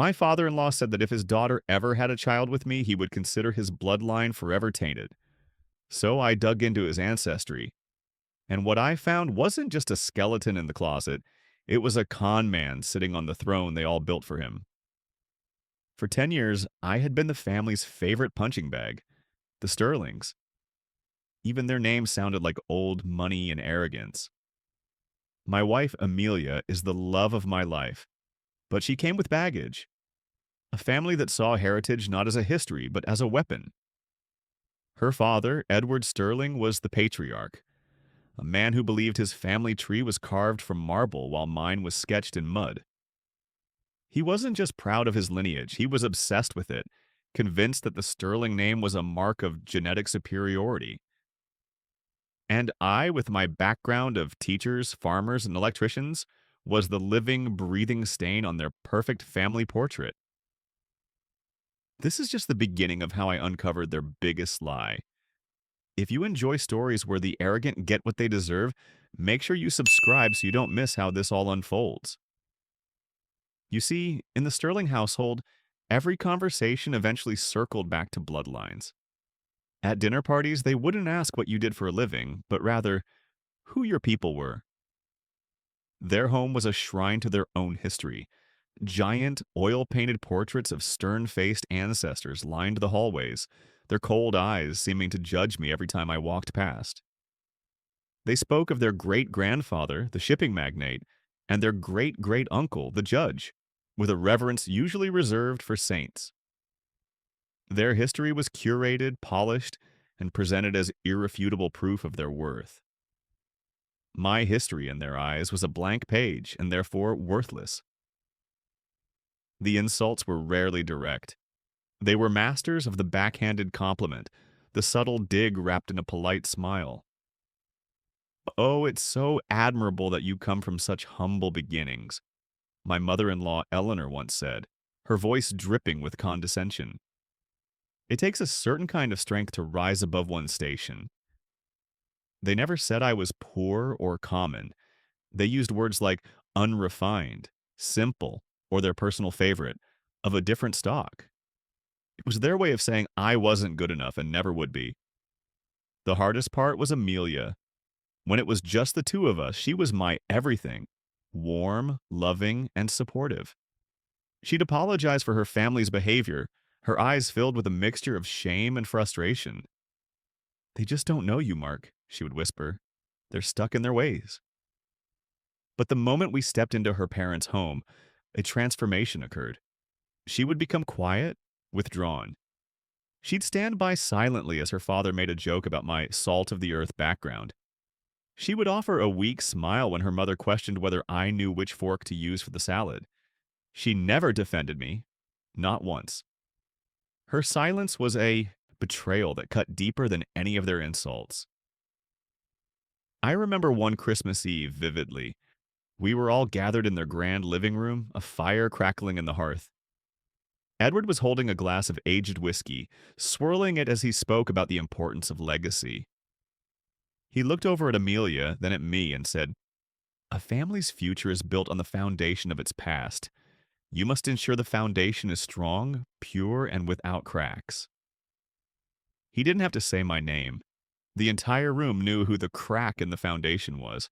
My father-in-law said that if his daughter ever had a child with me, he would consider his bloodline forever tainted. So I dug into his ancestry, and what I found wasn't just a skeleton in the closet, it was a con man sitting on the throne they all built for him. For 10 years, I had been the family's favorite punching bag, the Sterlings. Even their name sounded like old money and arrogance. My wife, Amelia, is the love of my life, but she came with baggage. A family that saw heritage not as a history, but as a weapon. Her father, Edward Sterling, was the patriarch, a man who believed his family tree was carved from marble while mine was sketched in mud. He wasn't just proud of his lineage, he was obsessed with it, convinced that the Sterling name was a mark of genetic superiority. And I, with my background of teachers, farmers, and electricians, was the living, breathing stain on their perfect family portrait. This is just the beginning of how I uncovered their biggest lie. If you enjoy stories where the arrogant get what they deserve, make sure you subscribe so you don't miss how this all unfolds. You see, in the Sterling household, every conversation eventually circled back to bloodlines. At dinner parties, they wouldn't ask what you did for a living, but rather, who your people were. Their home was a shrine to their own history. Giant, oil-painted portraits of stern-faced ancestors lined the hallways, their cold eyes seeming to judge me every time I walked past. They spoke of their great-grandfather, the shipping magnate, and their great-great-uncle, the judge, with a reverence usually reserved for saints. Their history was curated, polished, and presented as irrefutable proof of their worth. My history, in their eyes, was a blank page and therefore worthless. The insults were rarely direct. They were masters of the backhanded compliment, the subtle dig wrapped in a polite smile. "Oh, it's so admirable that you come from such humble beginnings," my mother-in-law Eleanor once said, her voice dripping with condescension. It takes a certain kind of strength to rise above one's station. They never said I was poor or common. They used words like unrefined, simple, or their personal favorite, of a different stock. It was their way of saying I wasn't good enough and never would be. The hardest part was Amelia. When it was just the two of us, she was my everything, warm, loving, and supportive. She'd apologize for her family's behavior, her eyes filled with a mixture of shame and frustration. "They just don't know you, Mark," she would whisper. "They're stuck in their ways." But the moment we stepped into her parents' home, a transformation occurred. She would become quiet, withdrawn. She'd stand by silently as her father made a joke about my salt-of-the-earth background. She would offer a weak smile when her mother questioned whether I knew which fork to use for the salad. She never defended me, not once. Her silence was a betrayal that cut deeper than any of their insults. I remember one Christmas Eve vividly. We were all gathered in their grand living room, a fire crackling in the hearth. Edward was holding a glass of aged whiskey, swirling it as he spoke about the importance of legacy. He looked over at Amelia, then at me, and said, "A family's future is built on the foundation of its past. You must ensure the foundation is strong, pure, and without cracks." He didn't have to say my name. The entire room knew who the crack in the foundation was.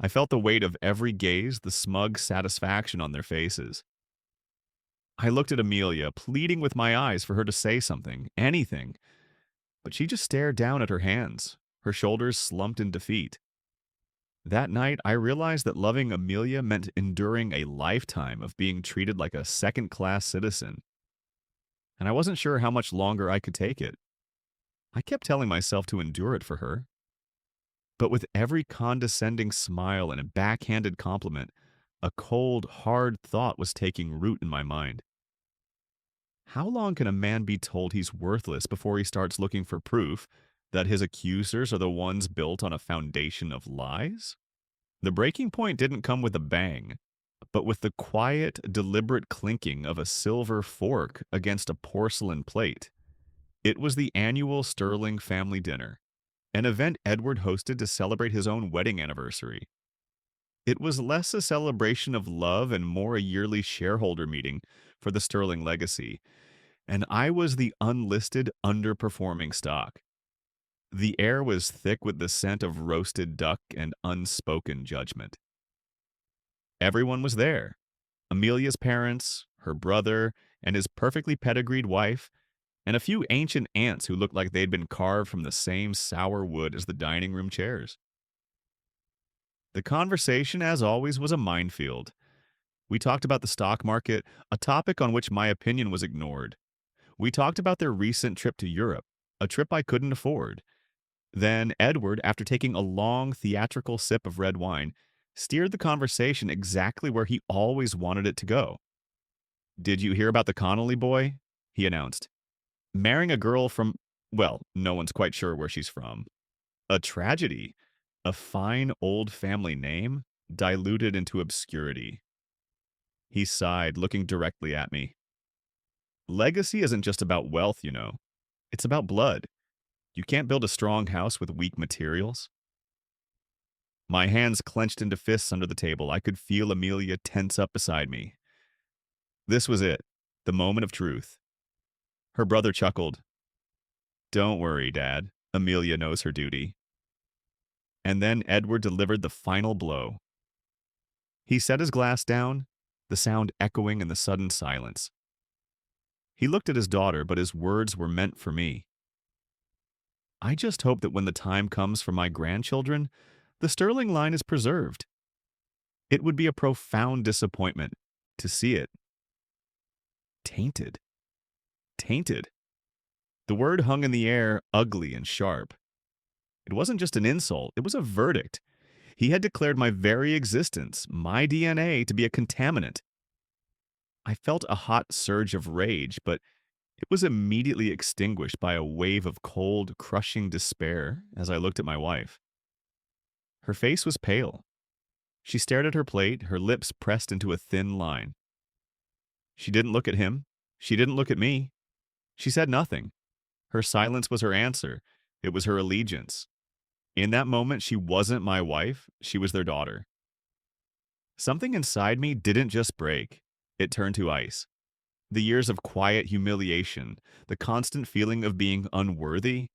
I felt the weight of every gaze, the smug satisfaction on their faces. I looked at Amelia, pleading with my eyes for her to say something, anything, but she just stared down at her hands, her shoulders slumped in defeat. That night, I realized that loving Amelia meant enduring a lifetime of being treated like a second-class citizen. And I wasn't sure how much longer I could take it. I kept telling myself to endure it for her. But with every condescending smile and a backhanded compliment, a cold, hard thought was taking root in my mind. How long can a man be told he's worthless before he starts looking for proof that his accusers are the ones built on a foundation of lies? The breaking point didn't come with a bang, but with the quiet, deliberate clinking of a silver fork against a porcelain plate. It was the annual Sterling family dinner, an event Edward hosted to celebrate his own wedding anniversary. It was less a celebration of love and more a yearly shareholder meeting for the Sterling legacy, and I was the unlisted, underperforming stock. The air was thick with the scent of roasted duck and unspoken judgment. Everyone was there. Amelia's parents, her brother, and his perfectly pedigreed wife, and a few ancient aunts who looked like they'd been carved from the same sour wood as the dining room chairs. The conversation, as always, was a minefield. We talked about the stock market, a topic on which my opinion was ignored. We talked about their recent trip to Europe, a trip I couldn't afford. Then Edward, after taking a long theatrical sip of red wine, steered the conversation exactly where he always wanted it to go. "Did you hear about the Connolly boy?" he announced. "Marrying a girl from, well, no one's quite sure where she's from. A tragedy. A fine old family name, diluted into obscurity." He sighed, looking directly at me. "Legacy isn't just about wealth, you know. It's about blood. You can't build a strong house with weak materials." My hands clenched into fists under the table. I could feel Amelia tense up beside me. This was it, the moment of truth. Her brother chuckled. "Don't worry, Dad. Amelia knows her duty." And then Edward delivered the final blow. He set his glass down, the sound echoing in the sudden silence. He looked at his daughter, but his words were meant for me. "I just hope that when the time comes for my grandchildren, the Sterling line is preserved. It would be a profound disappointment to see it tainted." Tainted. The word hung in the air, ugly and sharp. It wasn't just an insult, it was a verdict. He had declared my very existence, my DNA, to be a contaminant. I felt a hot surge of rage, but it was immediately extinguished by a wave of cold, crushing despair as I looked at my wife. Her face was pale. She stared at her plate, her lips pressed into a thin line. She didn't look at him. She didn't look at me. She said nothing. Her silence was her answer. It was her allegiance. In that moment, she wasn't my wife. She was their daughter. Something inside me didn't just break. It turned to ice. The years of quiet humiliation, the constant feeling of being unworthy,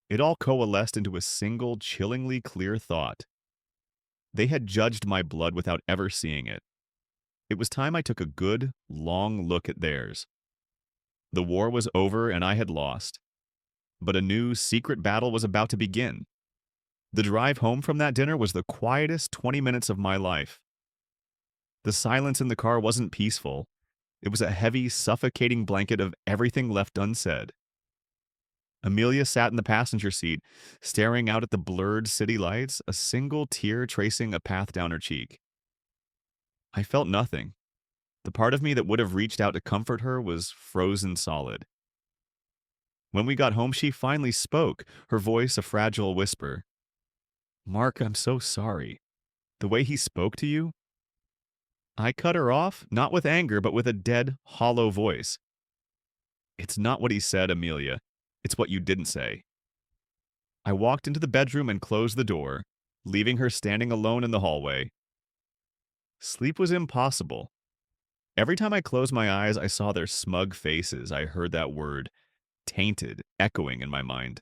it all coalesced into a single, chillingly clear thought. They had judged my blood without ever seeing it. It was time I took a good, long look at theirs. The war was over and I had lost. But a new, secret battle was about to begin. The drive home from that dinner was the quietest 20 minutes of my life. The silence in the car wasn't peaceful. It was a heavy, suffocating blanket of everything left unsaid. Amelia sat in the passenger seat, staring out at the blurred city lights, a single tear tracing a path down her cheek. I felt nothing. The part of me that would have reached out to comfort her was frozen solid. When we got home, she finally spoke, her voice a fragile whisper. "Mark, I'm so sorry. The way he spoke to you?" I cut her off, not with anger, but with a dead, hollow voice. "It's not what he said, Amelia. It's what you didn't say." I walked into the bedroom and closed the door, leaving her standing alone in the hallway. Sleep was impossible. Every time I closed my eyes, I saw their smug faces. I heard that word, tainted, echoing in my mind.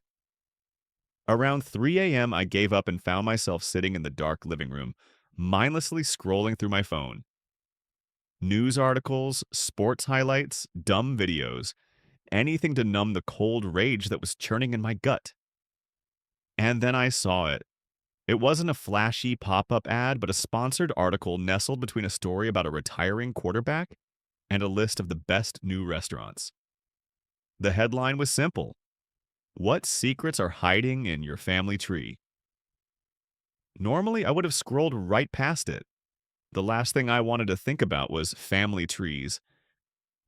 Around 3 a.m., I gave up and found myself sitting in the dark living room, mindlessly scrolling through my phone. News articles, sports highlights, dumb videos, anything to numb the cold rage that was churning in my gut. And then I saw it. It wasn't a flashy pop-up ad, but a sponsored article nestled between a story about a retiring quarterback and a list of the best new restaurants. The headline was simple. What secrets are hiding in your family tree? Normally, I would have scrolled right past it. The last thing I wanted to think about was family trees.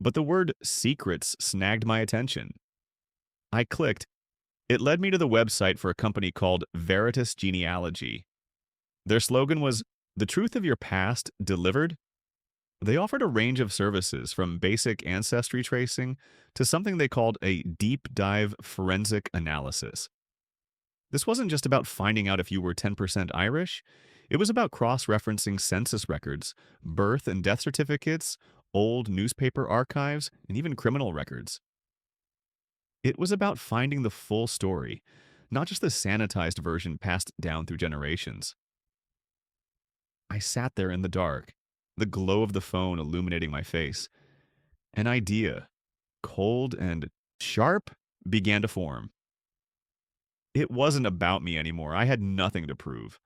But the word secrets snagged my attention. I clicked. It led me to the website for a company called Veritas Genealogy. Their slogan was, "The truth of your past delivered." They offered a range of services from basic ancestry tracing to something they called a deep dive forensic analysis. This wasn't just about finding out if you were 10% Irish. It was about cross-referencing census records, birth and death certificates, old newspaper archives, and even criminal records. It was about finding the full story, not just the sanitized version passed down through generations. I sat there in the dark, the glow of the phone illuminating my face. An idea, cold and sharp, began to form. It wasn't about me anymore. I had nothing to prove.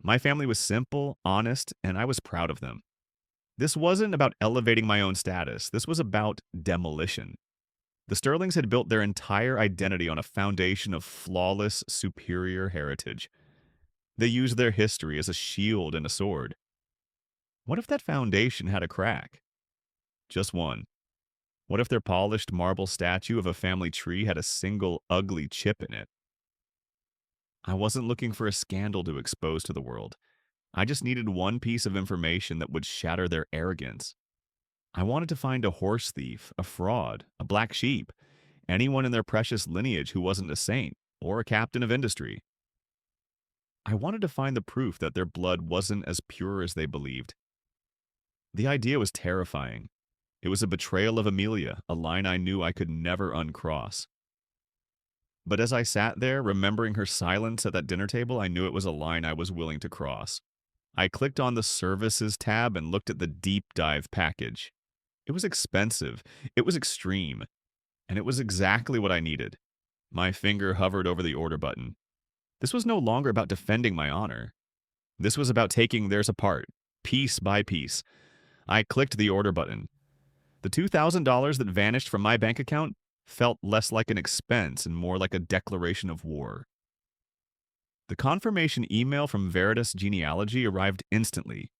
My family was simple, honest, and I was proud of them. This wasn't about elevating my own status. This was about demolition. The Sterlings had built their entire identity on a foundation of flawless, superior heritage. They used their history as a shield and a sword. What if that foundation had a crack? Just one. What if their polished marble statue of a family tree had a single ugly chip in it? I wasn't looking for a scandal to expose to the world. I just needed one piece of information that would shatter their arrogance. I wanted to find a horse thief, a fraud, a black sheep, anyone in their precious lineage who wasn't a saint or a captain of industry. I wanted to find the proof that their blood wasn't as pure as they believed. The idea was terrifying. It was a betrayal of Amelia, a line I knew I could never uncross. But as I sat there, remembering her silence at that dinner table, I knew it was a line I was willing to cross. I clicked on the Services tab and looked at the deep dive package. It was expensive, it was extreme, and it was exactly what I needed. My finger hovered over the order button. This was no longer about defending my honor. This was about taking theirs apart, piece by piece. I clicked the order button. The $2,000 that vanished from my bank account felt less like an expense and more like a declaration of war. The confirmation email from Veritas Genealogy arrived instantly,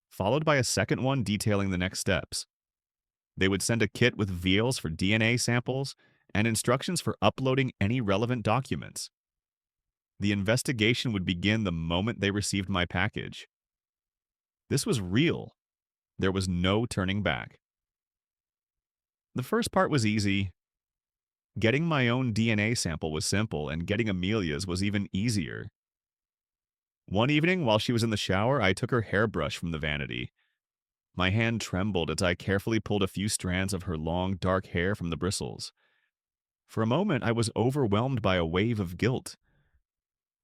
followed by a second one detailing the next steps. They would send a kit with vials for DNA samples and instructions for uploading any relevant documents. The investigation would begin the moment they received my package. This was real. There was no turning back. The first part was easy. Getting my own DNA sample was simple, and getting Amelia's was even easier. One evening, while she was in the shower, I took her hairbrush from the vanity. My hand trembled as I carefully pulled a few strands of her long, dark hair from the bristles. For a moment, I was overwhelmed by a wave of guilt.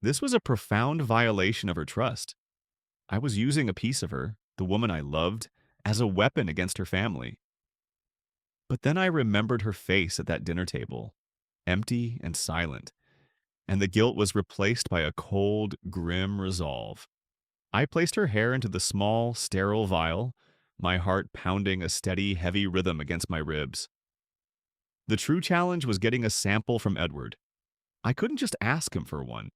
This was a profound violation of her trust. I was using a piece of her, the woman I loved, as a weapon against her family. But then I remembered her face at that dinner table, empty and silent, and the guilt was replaced by a cold, grim resolve. I placed her hair into the small, sterile vial, my heart pounding a steady, heavy rhythm against my ribs. The true challenge was getting a sample from Edward. I couldn't just ask him for one.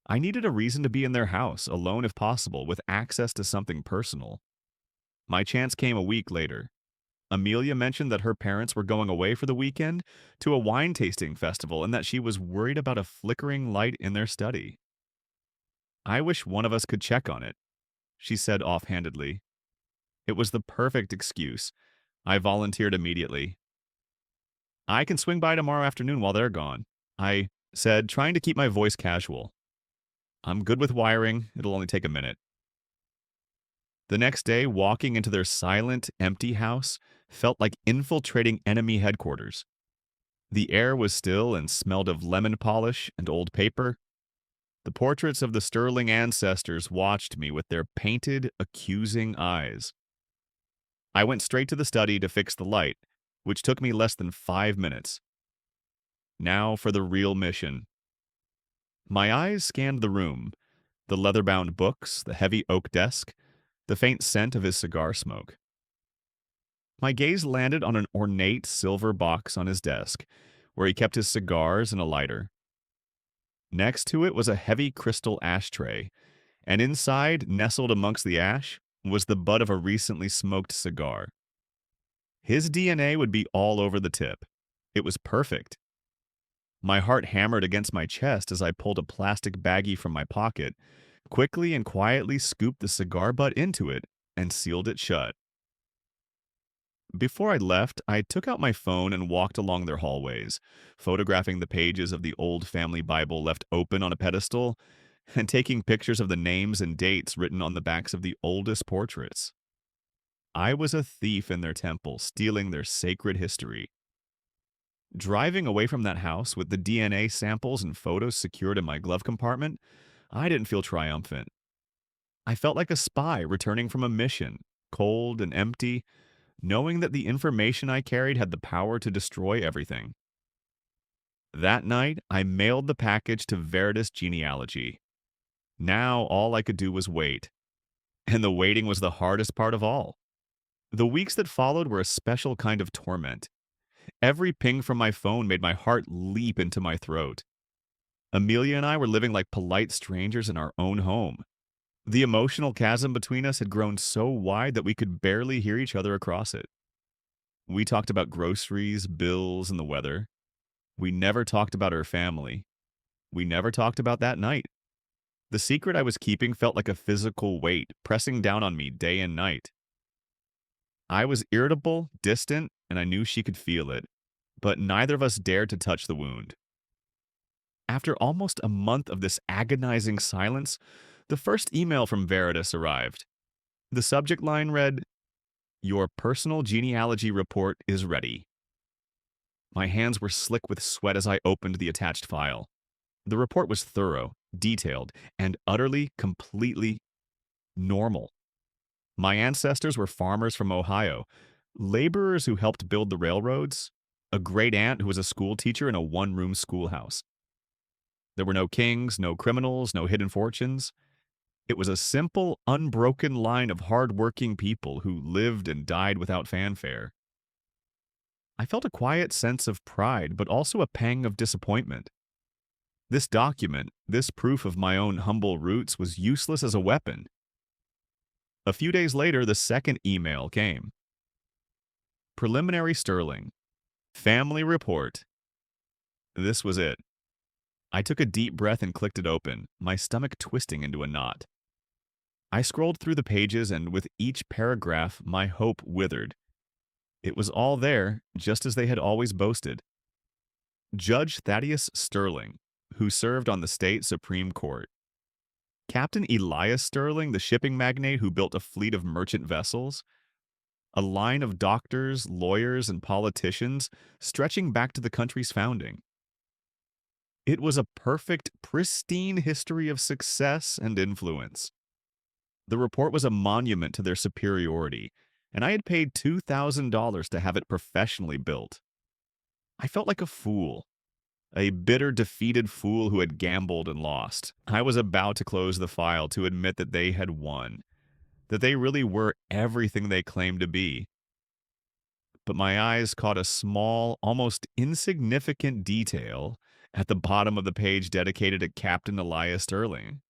I needed a reason to be in their house, alone if possible, with access to something personal. My chance came a week later. Amelia mentioned that her parents were going away for the weekend to a wine tasting festival and that she was worried about a flickering light in their study. "I wish one of us could check on it," she said offhandedly. It was the perfect excuse. I volunteered immediately. "I can swing by tomorrow afternoon while they're gone," I said, trying to keep my voice casual. "I'm good with wiring. It'll only take a minute." The next day, walking into their silent, empty house felt like infiltrating enemy headquarters. The air was still and smelled of lemon polish and old paper. The portraits of the Sterling ancestors watched me with their painted, accusing eyes. I went straight to the study to fix the light, which took me less than 5 minutes. Now for the real mission. My eyes scanned the room, the leather-bound books, the heavy oak desk, the faint scent of his cigar smoke. My gaze landed on an ornate silver box on his desk, where he kept his cigars and a lighter. Next to it was a heavy crystal ashtray, and inside, nestled amongst the ash, was the butt of a recently smoked cigar. His DNA would be all over the tip. It was perfect. My heart hammered against my chest as I pulled a plastic baggie from my pocket, quickly and quietly scooped the cigar butt into it, and sealed it shut. Before I left, I took out my phone and walked along their hallways, photographing the pages of the old family Bible left open on a pedestal, and taking pictures of the names and dates written on the backs of the oldest portraits. I was a thief in their temple, stealing their sacred history. Driving away from that house with the DNA samples and photos secured in my glove compartment, I didn't feel triumphant. I felt like a spy returning from a mission, cold and empty, knowing that the information I carried had the power to destroy everything. That night, I mailed the package to Veritas Genealogy. Now, all I could do was wait. And the waiting was the hardest part of all. The weeks that followed were a special kind of torment. Every ping from my phone made my heart leap into my throat. Amelia and I were living like polite strangers in our own home. The emotional chasm between us had grown so wide that we could barely hear each other across it. We talked about groceries, bills, and the weather. We never talked about her family. We never talked about that night. The secret I was keeping felt like a physical weight pressing down on me day and night. I was irritable, distant, and I knew she could feel it, but neither of us dared to touch the wound. After almost a month of this agonizing silence, the first email from Veritas arrived. The subject line read, "Your personal genealogy report is ready." My hands were slick with sweat as I opened the attached file. The report was thorough, detailed, and utterly, completely normal. My ancestors were farmers from Ohio, laborers who helped build the railroads, a great aunt who was a school teacher in a one-room schoolhouse. There were no kings, no criminals, no hidden fortunes. It was a simple, unbroken line of hard-working people who lived and died without fanfare. I felt a quiet sense of pride, but also a pang of disappointment. This document, this proof of my own humble roots, was useless as a weapon. A few days later, the second email came. Preliminary Sterling. Family report. This was it. I took a deep breath and clicked it open, my stomach twisting into a knot. I scrolled through the pages, and with each paragraph, my hope withered. It was all there, just as they had always boasted. Judge Thaddeus Sterling, who served on the state Supreme Court. Captain Elias Sterling, the shipping magnate who built a fleet of merchant vessels. A line of doctors, lawyers, and politicians stretching back to the country's founding. It was a perfect, pristine history of success and influence. The report was a monument to their superiority, and I had paid $2,000 to have it professionally built. I felt like a fool. A bitter, defeated fool who had gambled and lost. I was about to close the file to admit that they had won, that they really were everything they claimed to be. But my eyes caught a small, almost insignificant detail at the bottom of the page dedicated to Captain Elias Sterling.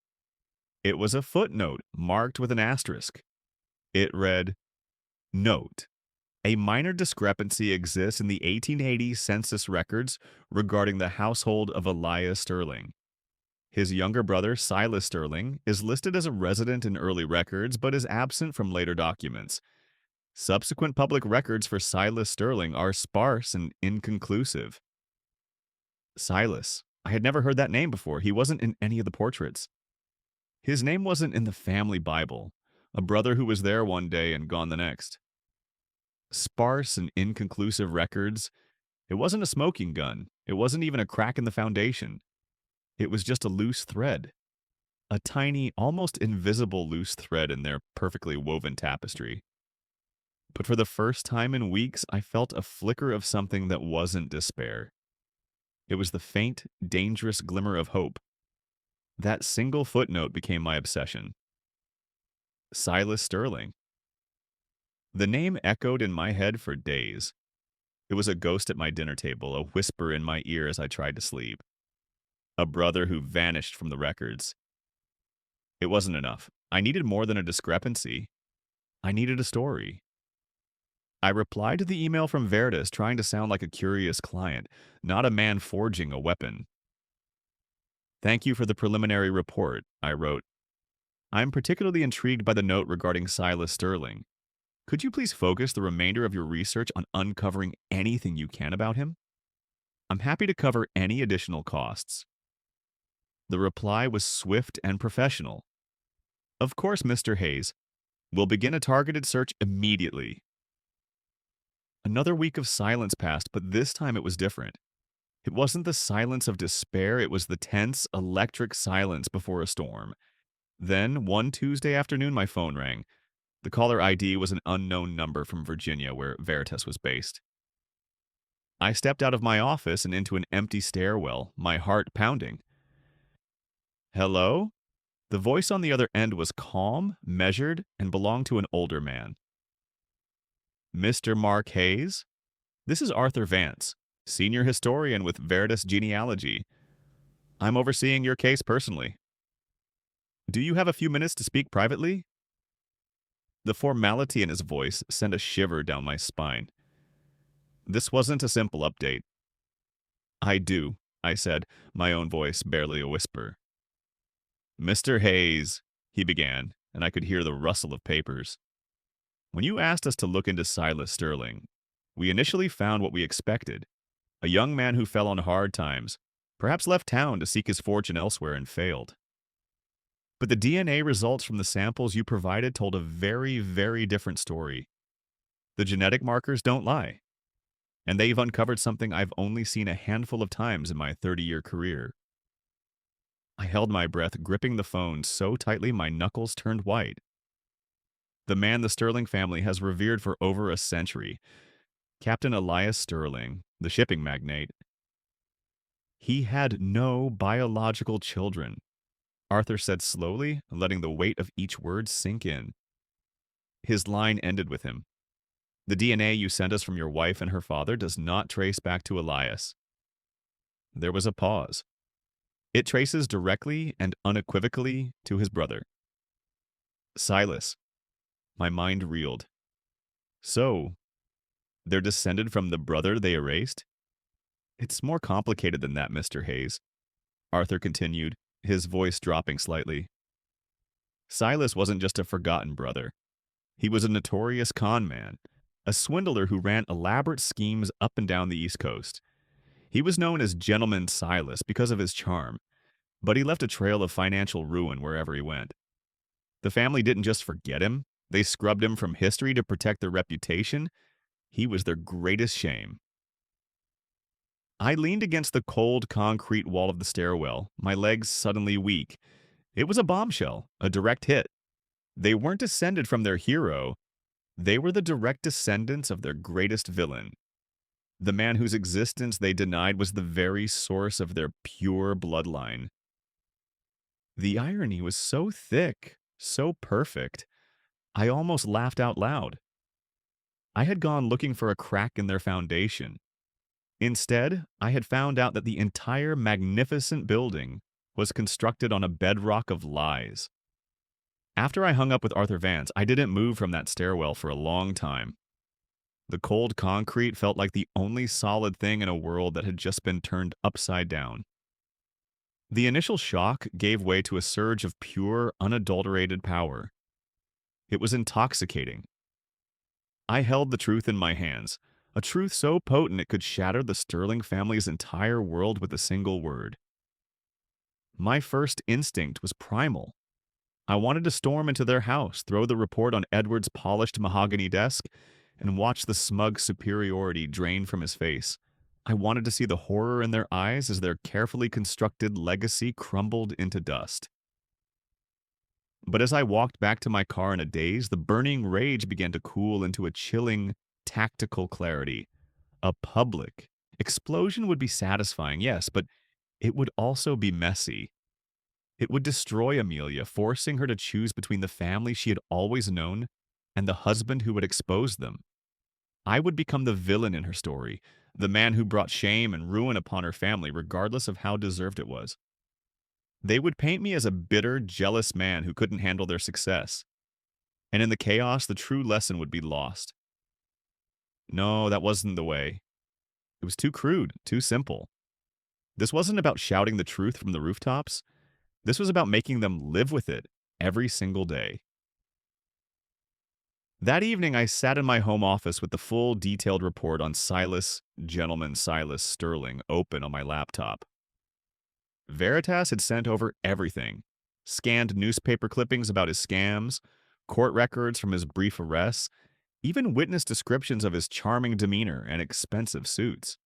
It was a footnote marked with an asterisk. It read, "Note: a minor discrepancy exists in the 1880 census records regarding the household of Elias Sterling. His younger brother, Silas Sterling, is listed as a resident in early records but is absent from later documents. Subsequent public records for Silas Sterling are sparse and inconclusive." Silas. I had never heard that name before. He wasn't in any of the portraits. His name wasn't in the family Bible. A brother who was there one day and gone the next. Sparse and inconclusive records. It wasn't a smoking gun. It wasn't even a crack in the foundation. It was just a loose thread. A tiny, almost invisible loose thread in their perfectly woven tapestry. But for the first time in weeks, I felt a flicker of something that wasn't despair. It was the faint, dangerous glimmer of hope. That single footnote became my obsession. Silas Sterling. The name echoed in my head for days. It was a ghost at my dinner table, a whisper in my ear as I tried to sleep. A brother who vanished from the records. It wasn't enough. I needed more than a discrepancy. I needed a story. I replied to the email from Veritas trying to sound like a curious client, not a man forging a weapon. "Thank you for the preliminary report," I wrote. "I'm particularly intrigued by the note regarding Silas Sterling. Could you please focus the remainder of your research on uncovering anything you can about him? I'm happy to cover any additional costs." The reply was swift and professional. "Of course, Mr. Hayes. We'll begin a targeted search immediately. Another week of silence passed, but this time it was different. It wasn't the silence of despair, it was the tense, electric silence before a storm. Then, one Tuesday afternoon, my phone rang. The caller ID was an unknown number from Virginia, where Veritas was based. I stepped out of my office and into an empty stairwell, my heart pounding. Hello? The voice on the other end was calm, measured, and belonged to an older man. Mr. Mark Hayes? This is Arthur Vance, senior historian with Veritas Genealogy. I'm overseeing your case personally. Do you have a few minutes to speak privately? The formality in his voice sent a shiver down my spine. This wasn't a simple update. I do, I said, my own voice barely a whisper. Mr. Hayes, he began, and I could hear the rustle of papers. When you asked us to look into Silas Sterling, we initially found what we expected. A young man who fell on hard times, perhaps left town to seek his fortune elsewhere and failed. But the DNA results from the samples you provided told a very, very different story. The genetic markers don't lie. And they've uncovered something I've only seen a handful of times in my 30-year career. I held my breath, gripping the phone so tightly my knuckles turned white. The man the Sterling family has revered for over a century, Captain Elias Sterling, the shipping magnate. He had no biological children, Arthur said slowly, letting the weight of each word sink in. His line ended with him. The DNA you sent us from your wife and her father does not trace back to Elias. There was a pause. It traces directly and unequivocally to his brother. Silas. My mind reeled. So, they're descended from the brother they erased? It's more complicated than that, Mr. Hayes, Arthur continued, his voice dropping slightly. Silas wasn't just a forgotten brother. He was a notorious con man, a swindler who ran elaborate schemes up and down the East Coast. He was known as Gentleman Silas because of his charm, but he left a trail of financial ruin wherever he went. The family didn't just forget him, they scrubbed him from history to protect their reputation. He was their greatest shame. I leaned against the cold concrete wall of the stairwell, my legs suddenly weak. It was a bombshell, a direct hit. They weren't descended from their hero. They were the direct descendants of their greatest villain. The man whose existence they denied was the very source of their pure bloodline. The irony was so thick, so perfect, I almost laughed out loud. I had gone looking for a crack in their foundation. Instead, I had found out that the entire magnificent building was constructed on a bedrock of lies. After I hung up with Arthur Vance, I didn't move from that stairwell for a long time. The cold concrete felt like the only solid thing in a world that had just been turned upside down. The initial shock gave way to a surge of pure, unadulterated power. It was intoxicating. I held the truth in my hands, a truth so potent it could shatter the Sterling family's entire world with a single word. My first instinct was primal. I wanted to storm into their house, throw the report on Edward's polished mahogany desk, and watch the smug superiority drain from his face. I wanted to see the horror in their eyes as their carefully constructed legacy crumbled into dust. But as I walked back to my car in a daze, the burning rage began to cool into a chilling, tactical clarity. A public explosion would be satisfying, yes, but it would also be messy. It would destroy Amelia, forcing her to choose between the family she had always known and the husband who would expose them. I would become the villain in her story, the man who brought shame and ruin upon her family, regardless of how deserved it was. They would paint me as a bitter, jealous man who couldn't handle their success. And in the chaos, the true lesson would be lost. No, that wasn't the way. It was too crude, too simple. This wasn't about shouting the truth from the rooftops. This was about making them live with it every single day. That evening, I sat in my home office with the full detailed report on Gentleman Silas Sterling, open on my laptop. Veritas had sent over everything, scanned newspaper clippings about his scams, court records from his brief arrests, even witness descriptions of his charming demeanor and expensive suits.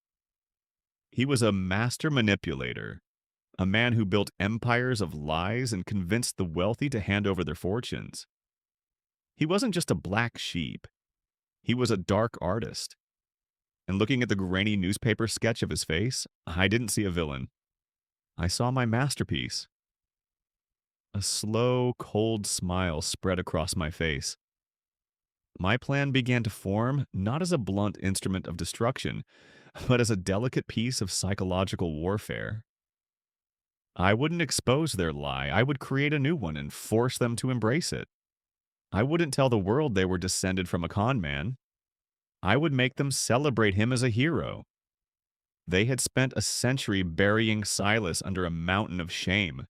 He was a master manipulator, a man who built empires of lies and convinced the wealthy to hand over their fortunes. He wasn't just a black sheep, he was a dark artist. And looking at the grainy newspaper sketch of his face, I didn't see a villain. I saw my masterpiece. A slow, cold smile spread across my face. My plan began to form not as a blunt instrument of destruction, but as a delicate piece of psychological warfare. I wouldn't expose their lie. I would create a new one and force them to embrace it. I wouldn't tell the world they were descended from a con man. I would make them celebrate him as a hero. They had spent a century burying Silas under a mountain of shame.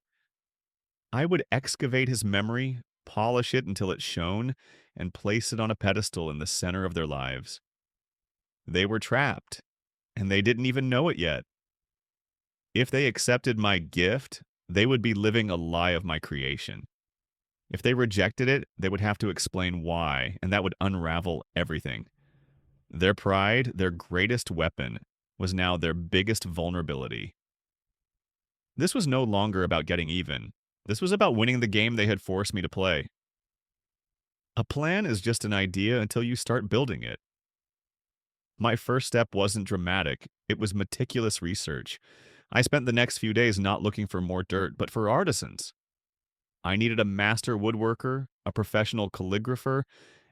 I would excavate his memory, polish it until it shone, and place it on a pedestal in the center of their lives. They were trapped, and they didn't even know it yet. If they accepted my gift, they would be living a lie of my creation. If they rejected it, they would have to explain why, and that would unravel everything. Their pride, their greatest weapon, was now their biggest vulnerability. This was no longer about getting even. This was about winning the game they had forced me to play. A plan is just an idea until you start building it. My first step wasn't dramatic, it was meticulous research. I spent the next few days not looking for more dirt, but for artisans. I needed a master woodworker, a professional calligrapher,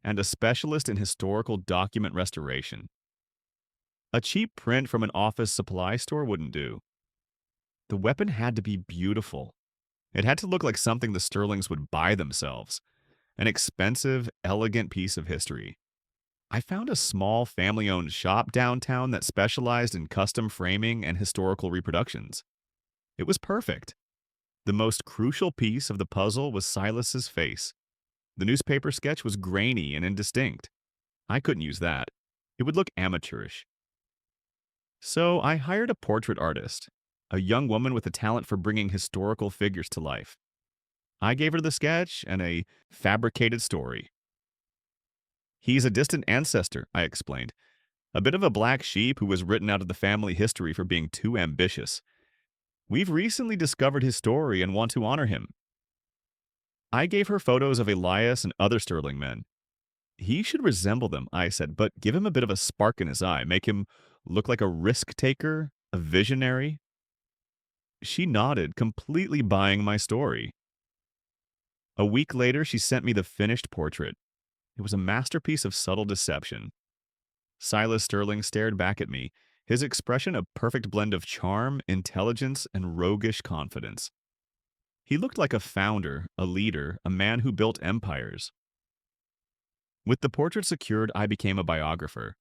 and a specialist in historical document restoration. A cheap print from an office supply store wouldn't do. The weapon had to be beautiful. It had to look like something the Sterlings would buy themselves. An expensive, elegant piece of history. I found a small family-owned shop downtown that specialized in custom framing and historical reproductions. It was perfect. The most crucial piece of the puzzle was Silas's face. The newspaper sketch was grainy and indistinct. I couldn't use that. It would look amateurish. So I hired a portrait artist, a young woman with a talent for bringing historical figures to life. I gave her the sketch and a fabricated story. He's a distant ancestor, I explained. A bit of a black sheep who was written out of the family history for being too ambitious. We've recently discovered his story and want to honor him. I gave her photos of Elias and other Sterling men. He should resemble them, I said, but give him a bit of a spark in his eye. Make him look like a risk-taker, a visionary. She nodded, completely buying my story. A week later, she sent me the finished portrait. It was a masterpiece of subtle deception. Silas Sterling stared back at me, his expression a perfect blend of charm, intelligence, and roguish confidence. He looked like a founder, a leader, a man who built empires. With the portrait secured, I became a biographer.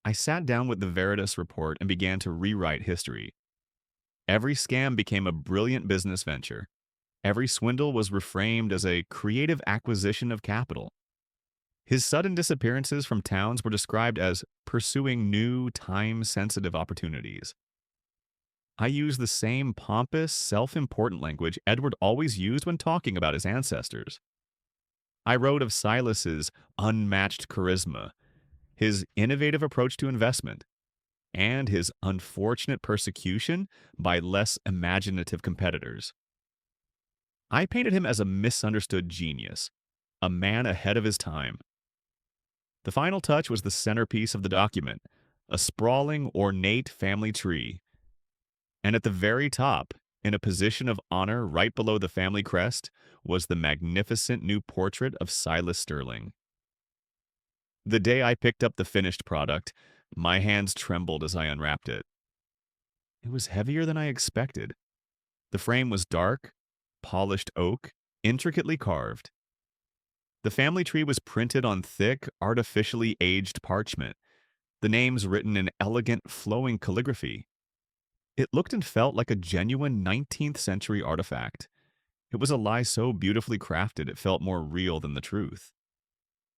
I sat down with the Veritas report and began to rewrite history. Every scam became a brilliant business venture. Every swindle was reframed as a creative acquisition of capital. His sudden disappearances from towns were described as pursuing new, time-sensitive opportunities. I used the same pompous, self-important language Edward always used when talking about his ancestors. I wrote of Silas's unmatched charisma, his innovative approach to investment, and his unfortunate persecution by less imaginative competitors. I painted him as a misunderstood genius, a man ahead of his time. The final touch was the centerpiece of the document, a sprawling, ornate family tree. And at the very top, in a position of honor right below the family crest, was the magnificent new portrait of Silas Sterling. The day I picked up the finished product, my hands trembled as I unwrapped it. It was heavier than I expected. The frame was dark, polished oak, intricately carved. The family tree was printed on thick, artificially aged parchment, the names written in elegant, flowing calligraphy. It looked and felt like a genuine 19th century artifact. It was a lie so beautifully crafted it felt more real than the truth.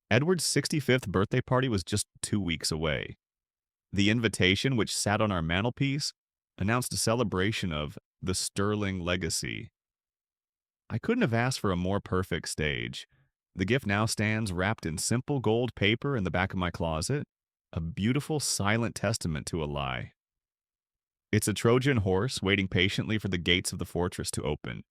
Edward's 65th birthday party was just 2 weeks away. The invitation, which sat on our mantelpiece, announced a celebration of the Sterling legacy. I couldn't have asked for a more perfect stage. The gift now stands wrapped in simple gold paper in the back of my closet, a beautiful silent testament to a lie. It's a Trojan horse waiting patiently for the gates of the fortress to open.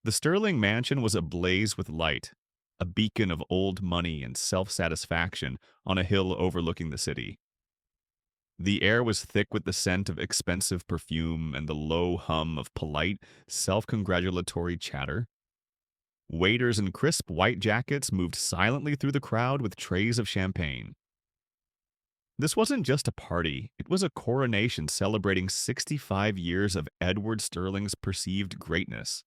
The Sterling mansion was ablaze with light, a beacon of old money and self-satisfaction on a hill overlooking the city. The air was thick with the scent of expensive perfume and the low hum of polite, self-congratulatory chatter. Waiters in crisp white jackets moved silently through the crowd with trays of champagne. This wasn't just a party, it was a coronation celebrating 65 years of Edward Sterling's perceived greatness.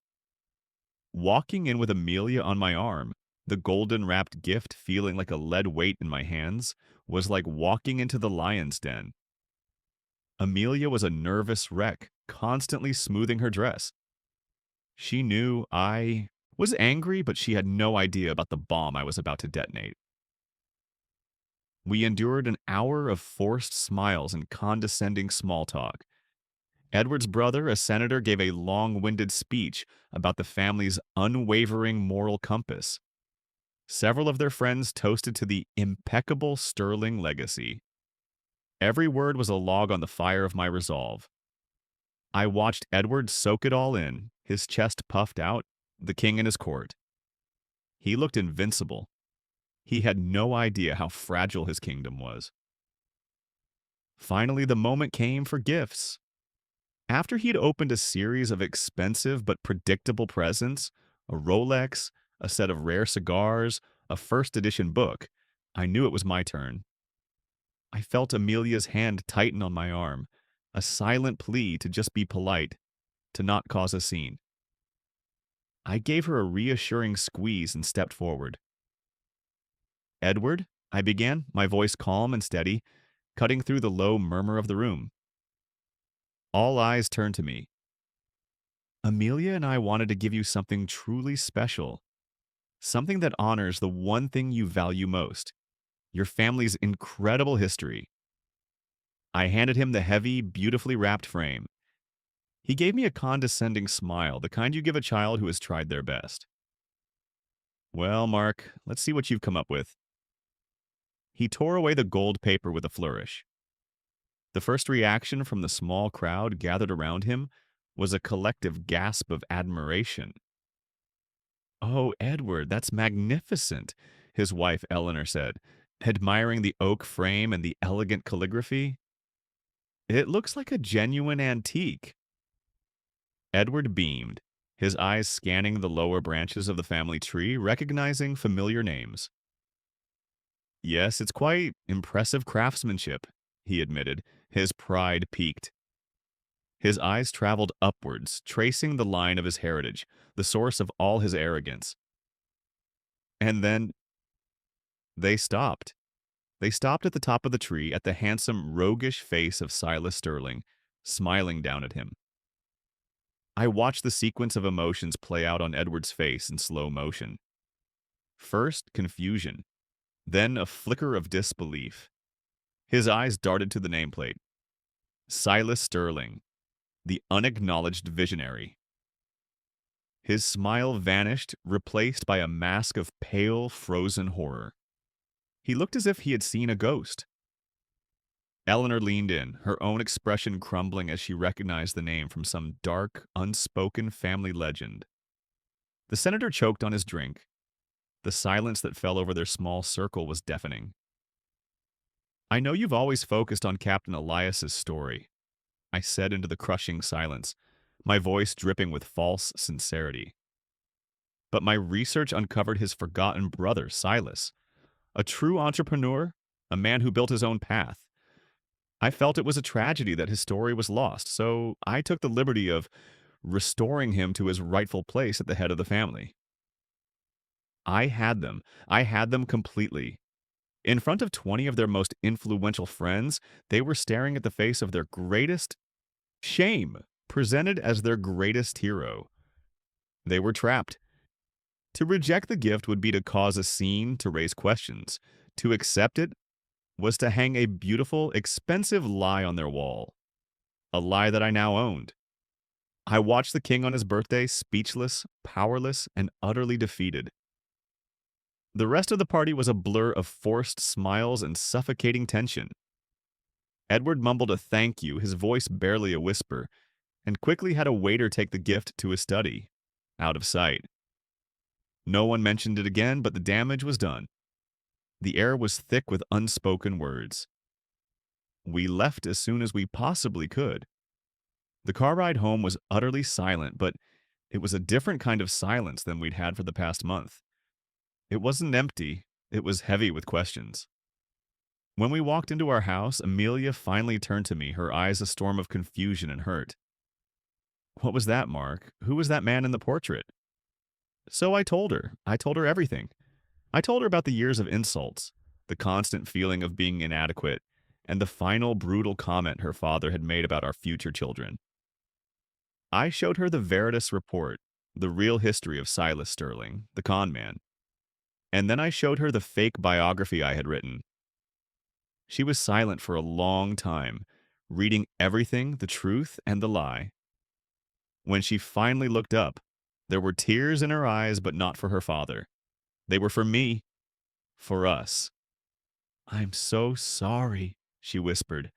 Walking in with Amelia on my arm, the golden wrapped gift feeling like a lead weight in my hands, was like walking into the lion's den. Amelia was a nervous wreck, constantly smoothing her dress. She knew I was angry, but she had no idea about the bomb I was about to detonate. We endured an hour of forced smiles and condescending small talk. Edward's brother, a senator, gave a long-winded speech about the family's unwavering moral compass. Several of their friends toasted to the impeccable Sterling legacy. Every word was a log on the fire of my resolve. I watched Edward soak it all in, his chest puffed out, the king in his court. He looked invincible. He had no idea how fragile his kingdom was. Finally, the moment came for gifts. After he'd opened a series of expensive but predictable presents, a Rolex, a set of rare cigars, a first edition book, I knew it was my turn. I felt Amelia's hand tighten on my arm, a silent plea to just be polite, to not cause a scene. I gave her a reassuring squeeze and stepped forward. "Edward," I began, my voice calm and steady, cutting through the low murmur of the room. All eyes turned to me. "Amelia and I wanted to give you something truly special, something that honors the one thing you value most, your family's incredible history." I handed him the heavy, beautifully wrapped frame. He gave me a condescending smile, the kind you give a child who has tried their best. "Well, Mark, let's see what you've come up with." He tore away the gold paper with a flourish. The first reaction from the small crowd gathered around him was a collective gasp of admiration. "Oh, Edward, that's magnificent," his wife Eleanor said, admiring the oak frame and the elegant calligraphy. "It looks like a genuine antique." Edward beamed, his eyes scanning the lower branches of the family tree, recognizing familiar names. "Yes, it's quite impressive craftsmanship," he admitted, his pride piqued. His eyes traveled upwards, tracing the line of his heritage, the source of all his arrogance. And then they stopped. They stopped at the top of the tree at the handsome, roguish face of Silas Sterling, smiling down at him. I watched the sequence of emotions play out on Edward's face in slow motion. First, confusion, then a flicker of disbelief. His eyes darted to the nameplate. Silas Sterling, the unacknowledged visionary. His smile vanished, replaced by a mask of pale, frozen horror. He looked as if he had seen a ghost. Eleanor leaned in, her own expression crumbling as she recognized the name from some dark, unspoken family legend. The senator choked on his drink. The silence that fell over their small circle was deafening. "I know you've always focused on Captain Elias's story," I said into the crushing silence, my voice dripping with false sincerity. "But my research uncovered his forgotten brother, Silas, a true entrepreneur, a man who built his own path. I felt it was a tragedy that his story was lost, so I took the liberty of restoring him to his rightful place at the head of the family." I had them. I had them completely. In front of 20 of their most influential friends, they were staring at the face of their greatest shame, presented as their greatest hero. They were trapped. To reject the gift would be to cause a scene, to raise questions. To accept it was to hang a beautiful, expensive lie on their wall. A lie that I now owned. I watched the king on his birthday, speechless, powerless, and utterly defeated. The rest of the party was a blur of forced smiles and suffocating tension. Edward mumbled a thank you, his voice barely a whisper, and quickly had a waiter take the gift to his study, out of sight. No one mentioned it again, but the damage was done. The air was thick with unspoken words. We left as soon as we possibly could. The car ride home was utterly silent, but it was a different kind of silence than we'd had for the past month. It wasn't empty, it was heavy with questions. When we walked into our house, Amelia finally turned to me, her eyes a storm of confusion and hurt. What was that, Mark? Who was that man in the portrait? So I told her. I told her everything. I told her about the years of insults, the constant feeling of being inadequate, and the final brutal comment her father had made about our future children. I showed her the Veritas report, the real history of Silas Sterling, the con man. And then I showed her the fake biography I had written. She was silent for a long time, reading everything, the truth and the lie. When she finally looked up, there were tears in her eyes, but not for her father. They were for me, for us. I'm so sorry, she whispered.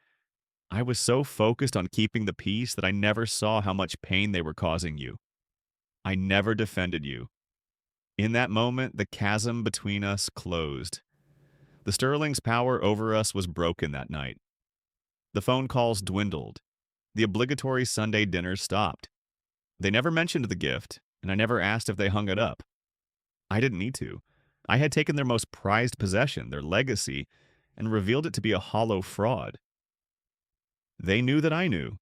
I was so focused on keeping the peace that I never saw how much pain they were causing you. I never defended you. In that moment, the chasm between us closed. The Sterling's power over us was broken that night. The phone calls dwindled. The obligatory Sunday dinners stopped. They never mentioned the gift, and I never asked if they hung it up. I didn't need to. I had taken their most prized possession, their legacy, and revealed it to be a hollow fraud. They knew that I knew,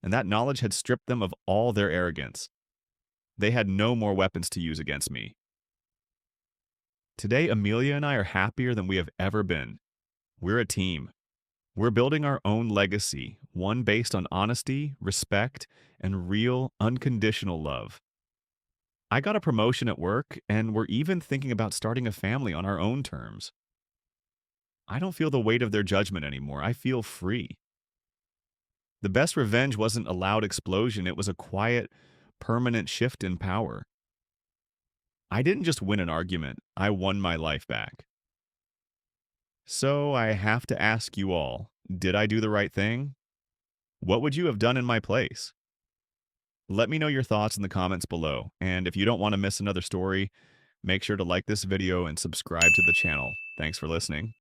and that knowledge had stripped them of all their arrogance. They had no more weapons to use against me. Today, Amelia and I are happier than we have ever been. We're a team. We're building our own legacy, one based on honesty, respect, and real, unconditional love. I got a promotion at work, and we're even thinking about starting a family on our own terms. I don't feel the weight of their judgment anymore. I feel free. The best revenge wasn't a loud explosion, it was a quiet, permanent shift in power. I didn't just win an argument, I won my life back. So I have to ask you all, did I do the right thing? What would you have done in my place? Let me know your thoughts in the comments below, and if you don't want to miss another story, make sure to like this video and subscribe to the channel. Thanks for listening.